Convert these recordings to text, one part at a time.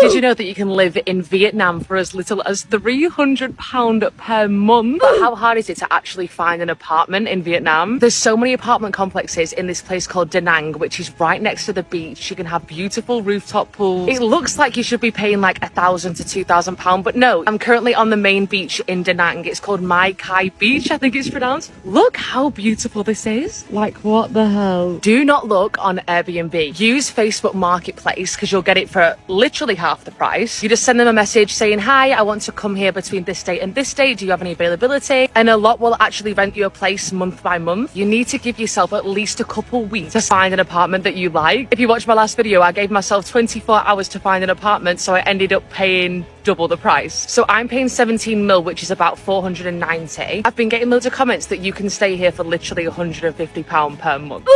Did you know that you can live in Vietnam for as little as £300 per month? But how hard is it to actually find an apartment in Vietnam? There's so many apartment complexes in this place called Da Nang, which is right next to the beach. You can have beautiful rooftop pools. It looks like you should be paying like £1,000 to £2,000, but no, I'm currently on the main beach in Da Nang. It's called Mai Kai Beach, I think it's pronounced. Look how beautiful this is. Like, what the hell? Do not look on Airbnb. Use Facebook Marketplace because you'll get it for literally half the price. You just send them a message saying, hi, I want to come here between this date and this date. Do you have any availability? And a lot will actually rent you a place month by month. You need to give yourself at least a couple weeks to find an apartment that you like. If you watched my last video, I gave myself 24 hours to find an apartment, so I ended up paying double the price. So I'm paying 17 mil, which is about 490. I've been getting loads of comments that you can stay here for literally £150 per month.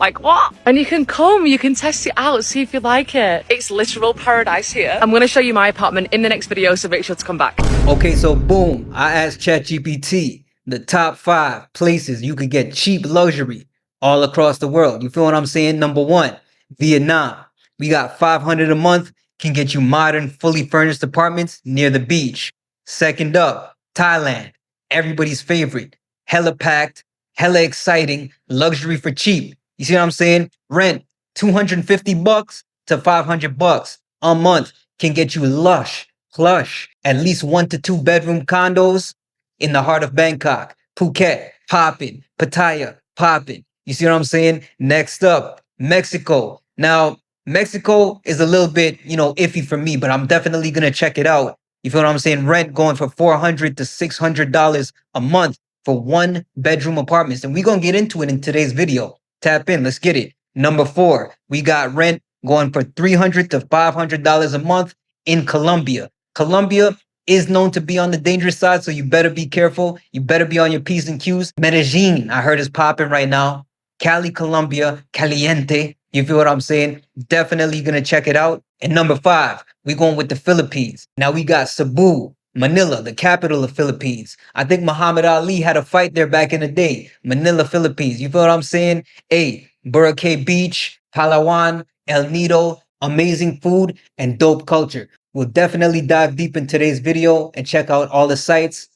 Like what? And you can come, you can test it out, see if you like it. It's literal paradise here. I'm gonna show you my apartment in the next video, so make sure to come back. Okay, so boom, I asked ChatGPT the top 5 places you could get cheap luxury all across the world. You feel what I'm saying? Number 1, Vietnam. We got $500 a month, can get you modern, fully furnished apartments near the beach. Second up, Thailand. Everybody's favorite. Hella packed, hella exciting, luxury for cheap. You see what I'm saying? Rent $250 to $500 a month can get you lush, plush, at least 1 to 2 bedroom condos in the heart of Bangkok. Phuket, poppin'. Pattaya, poppin'. You see what I'm saying? Next up, Mexico. Now, Mexico is a little bit, iffy for me, but I'm definitely going to check it out. You feel what I'm saying? Rent going for $400 to $600 a month for 1 bedroom apartments. And we're going to get into it in today's video. Tap in, let's get it. Number 4, we got rent going for $300 to $500 a month in Colombia. Colombia is known to be on the dangerous side, so you better be careful. You better be on your P's and Q's. Medellin, I heard is popping right now. Cali, Colombia, caliente. You feel what I'm saying? Definitely gonna check it out. And number 5, we going with the Philippines. Now we got Cebu, Manila, the capital of Philippines. I think Muhammad Ali had a fight there back in the day. Manila, Philippines. You feel what I'm saying? Hey, Boracay Beach, Palawan, El Nido, amazing food and dope culture. We'll definitely dive deep in today's video and check out all the sites.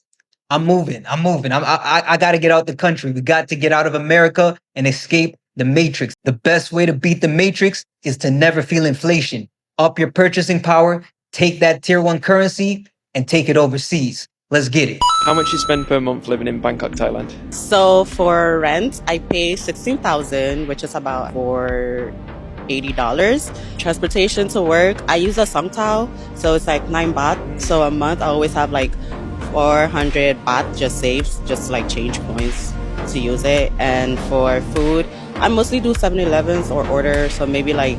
I'm moving. I got to get out the country. We got to get out of America and escape the matrix. The best way to beat the matrix is to never feel inflation. Up your purchasing power, take that tier 1 currency and take it overseas. Let's get it. How much you spend per month living in Bangkok, Thailand? So for rent, I pay $16,000, which is about $80. Transportation to work, I use a Songtao, so it's like 9 baht. So a month I always have like 400 baht just saved, just like change coins to use it. And for food, I mostly do 7-Elevens or order, so maybe like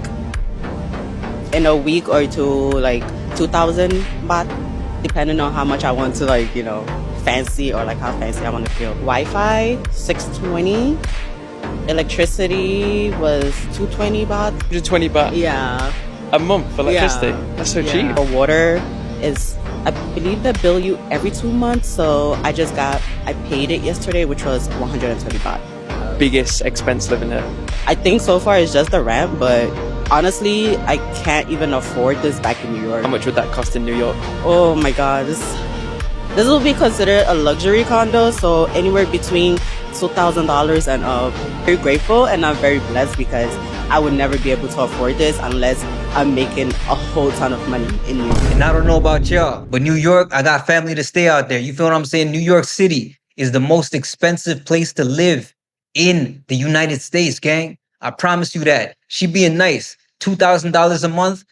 in a week or two, like 2,000 baht, depending on how much I want to fancy or like how fancy I want to feel. Wi-Fi, 620. Electricity was 220 baht. 120 baht? Yeah. A month for electricity? Yeah. That's so cheap. For water is, I believe they bill you every 2 months, so I paid it yesterday, which was 120 baht. Biggest expense living here? I think so far it's just the rent, but honestly, I can't even afford this back in New York. How much would that cost in New York? Oh my God, this will be considered a luxury condo, so anywhere between $2,000 and up. Very grateful and I'm very blessed because I would never be able to afford this unless I'm making a whole ton of money in New York. And I don't know about y'all, but New York, I got family to stay out there. You feel what I'm saying? New York City is the most expensive place to live in the United States, gang. I promise you that. She being nice. $2,000 a month?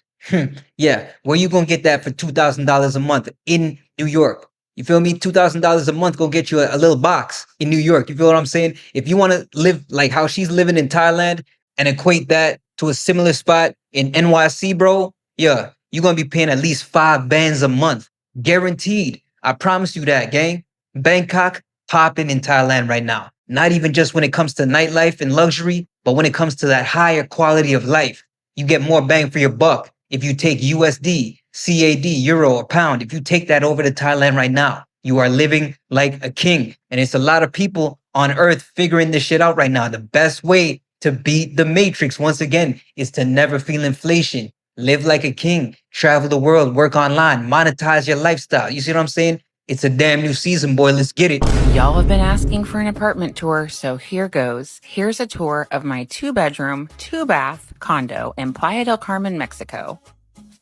Yeah, where you gonna get that for $2,000 a month in New York? You feel me? $2,000 a month gonna get you a little box in New York. You feel what I'm saying? If you want to live like how she's living in Thailand and equate that to a similar spot in NYC, bro, yeah, you're gonna be paying at least 5 bands a month. Guaranteed. I promise you that, gang. Bangkok popping in Thailand right now. Not even just when it comes to nightlife and luxury, but when it comes to that higher quality of life. You get more bang for your buck if you take USD, CAD, Euro, or Pound. If you take that over to Thailand right now, you are living like a king. And it's a lot of people on earth figuring this shit out right now. The best way to beat the matrix, once again, is to never feel inflation. Live like a king, travel the world, work online, monetize your lifestyle. You see what I'm saying? It's a damn new season, boy. Let's get it. Y'all have been asking for an apartment tour, so here goes. Here's a tour of my 2-bedroom, 2-bath condo in Playa del Carmen, Mexico.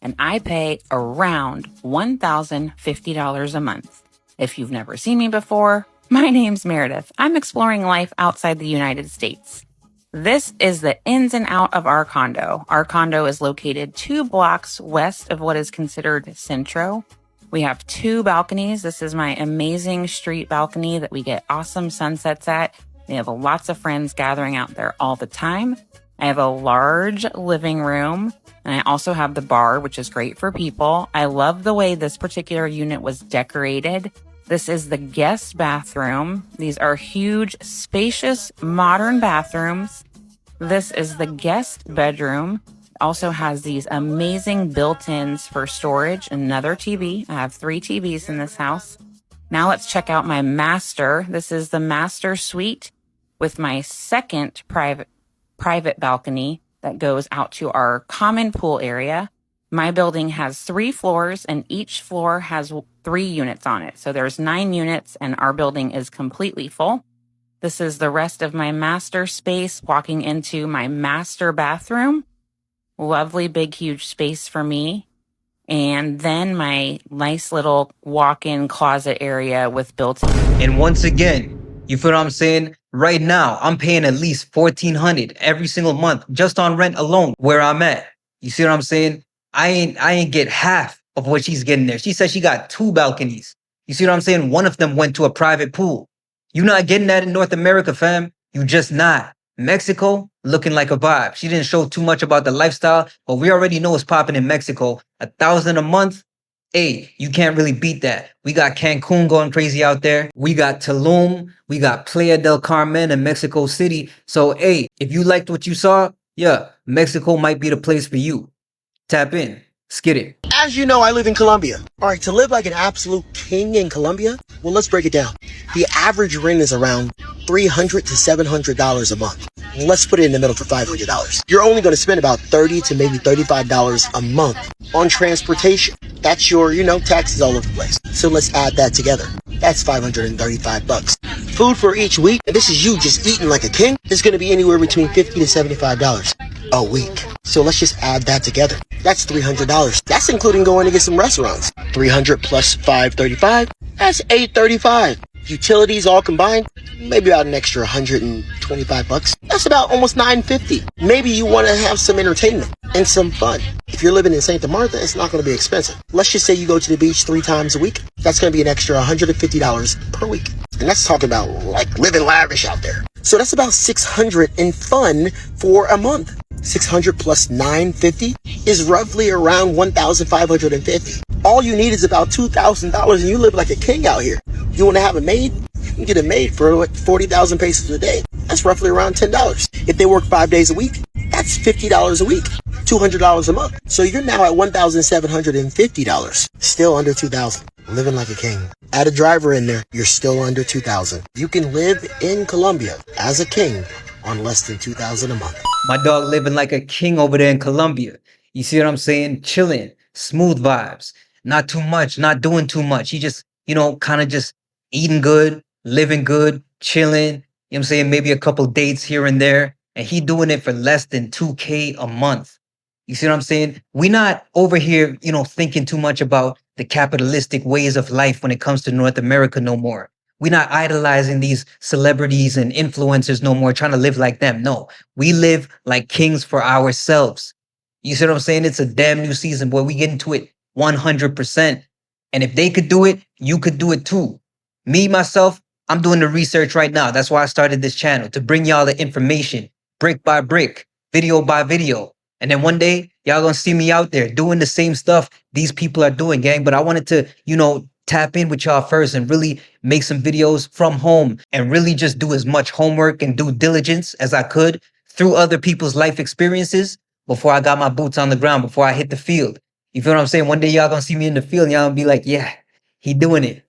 And I pay around $1,050 a month. If you've never seen me before, my name's Meredith. I'm exploring life outside the United States. This is the ins and out of our condo. Our condo is located 2 blocks west of what is considered Centro. We have 2 balconies. This is my amazing street balcony that we get awesome sunsets at. We have lots of friends gathering out there all the time. I have a large living room, and I also have the bar, which is great for people. I love the way this particular unit was decorated. This is the guest bathroom. These are huge, spacious, modern bathrooms. This is the guest bedroom. It also has these amazing built-ins for storage. Another TV. I have 3 TVs in this house. Now let's check out my master. This is the master suite with my second private balcony that goes out to our common pool area. My building has 3 floors, and each floor has 3 units on it. So there's 9 units, and our building is completely full. This is the rest of my master space, walking into my master bathroom. Lovely, big, huge space for me. And then my nice little walk-in closet area with built-in. And once again, you feel what I'm saying? Right now, I'm paying at least $1,400 every single month just on rent alone where I'm at. You see what I'm saying? I ain't get half of what she's getting there. She said she got 2 balconies. You see what I'm saying? One of them went to a private pool. You're not getting that in North America, fam. You just not. Mexico, looking like a vibe. She didn't show too much about the lifestyle, but we already know what's popping in Mexico. $1,000 a month. Hey, you can't really beat that. We got Cancun going crazy out there. We got Tulum. We got Playa del Carmen and Mexico City. So, hey, if you liked what you saw, yeah, Mexico might be the place for you. Tap in. Let's get it. As you know, I live in Colombia. All right, to live like an absolute king in Colombia, well, let's break it down. The average rent is around $300 to $700 a month. Let's put it in the middle for $500. You're only going to spend about $30 to maybe $35 a month on transportation. That's your, taxes all over the place. So let's add that together. That's $535. Food for each week, and this is you just eating like a king, is going to be anywhere between $50 to $75 a week. So let's just add that together. That's $300. That's including going to get some restaurants. 300 plus 535, that's 835. Utilities all combined, maybe about an extra 125 bucks. That's about almost 950. Maybe you want to have some entertainment and some fun. If you're living in Santa Marta, it's not going to be expensive. Let's just say you go to the beach 3 times a week. That's going to be an extra $150 per week. And that's talking about like living lavish out there. So that's about $600 in fun for a month. 600 plus 950 is roughly around 1,550. All you need is about $2,000 and you live like a king out here. You want to have a maid? You can get a maid for like 40,000 pesos a day. That's roughly around $10. If they work 5 days a week, that's $50 a week, $200 a month. So you're now at $1,750, still under $2,000. Living like a king. Add a driver in there, you're still under $2,000. You can live in Colombia as a king on less than $2,000 a month. My dog living like a king over there in Colombia. You see what I'm saying? Chilling, smooth vibes, not too much, not doing too much. He just, kind of just eating good, living good, chilling. You know what I'm saying? Maybe a couple dates here and there. And he doing it for less than $2,000 a month. You see what I'm saying? We not over here, thinking too much about the capitalistic ways of life when it comes to North America no more. We're not idolizing these celebrities and influencers no more, trying to live like them. No, we live like kings for ourselves. You see what I'm saying? It's a damn new season, boy. We get into it 100%. And if they could do it, you could do it too. Me, myself, I'm doing the research right now. That's why I started this channel, to bring y'all the information, brick by brick, video by video. And then one day, y'all gonna see me out there doing the same stuff these people are doing, gang. But I wanted to, tap in with y'all first and really make some videos from home and really just do as much homework and due diligence as I could through other people's life experiences before I got my boots on the ground, before I hit the field. You feel what I'm saying? One day y'all gonna see me in the field and y'all gonna be like, yeah, he doing it.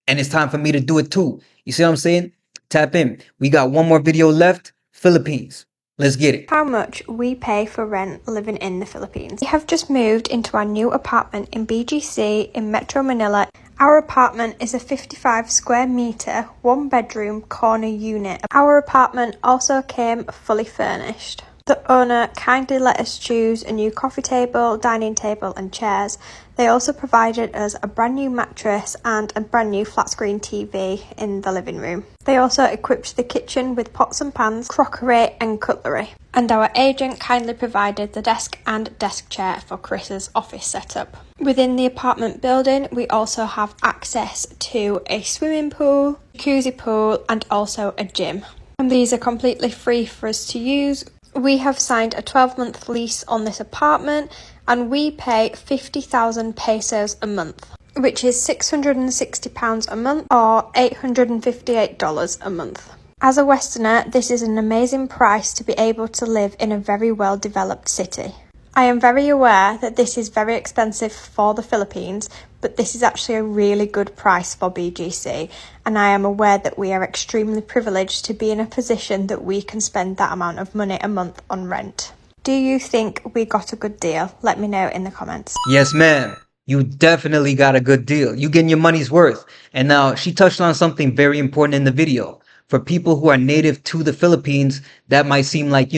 And it's time for me to do it too. You see what I'm saying? Tap in. We got one more video left. Philippines. Let's get it. How much we pay for rent living in the Philippines. We have just moved into our new apartment in BGC in Metro Manila. Our apartment is a 55 square meter, 1-bedroom corner unit. Our apartment also came fully furnished. The owner kindly let us choose a new coffee table, dining table and chairs. They also provided us a brand new mattress and a brand new flat screen TV in the living room. They also equipped the kitchen with pots and pans, crockery and cutlery. And our agent kindly provided the desk and desk chair for Chris's office setup. Within the apartment building, we also have access to a swimming pool, jacuzzi pool and also a gym. And these are completely free for us to use. We have signed a 12-month lease on this apartment and we pay 50,000 pesos a month, which is £660 a month or $858 a month. As a Westerner, this is an amazing price to be able to live in a very well-developed city. I am very aware that this is very expensive for the Philippines, but this is actually a really good price for BGC, and I am aware that we are extremely privileged to be in a position that we can spend that amount of money a month on rent. Do you think we got a good deal? Let me know in the comments. Yes, ma'am. You definitely got a good deal. You getting your money's worth. And now she touched on something very important in the video. For people who are native to the Philippines, that might seem like,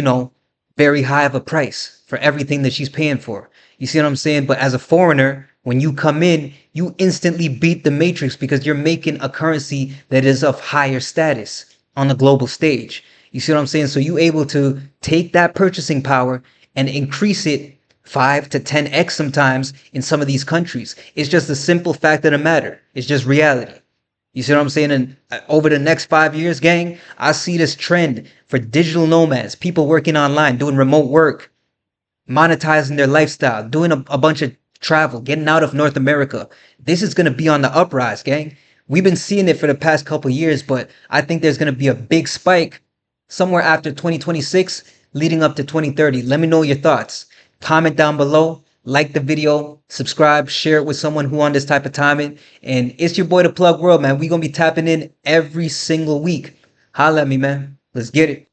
very high of a price for everything that she's paying for. You see what I'm saying? But as a foreigner, when you come in, you instantly beat the matrix because you're making a currency that is of higher status on the global stage. You see what I'm saying? So you able to take that purchasing power and increase it 5 to 10x sometimes in some of these countries. It's just the simple fact of the matter. It's just reality. You see what I'm saying? And over the next 5 years, gang, I see this trend for digital nomads, people working online, doing remote work, monetizing their lifestyle, doing a bunch of travel, getting out of North America. This is going to be on the uprise, gang. We've been seeing it for the past couple years, but I think there's going to be a big spike somewhere after 2026, leading up to 2030. Let me know your thoughts. Comment down below. Like the video, subscribe, share it with someone who on this type of timing. And it's your boy, The Plug World, man. We gonna be tapping in every single week. Holla at me, man. Let's get it.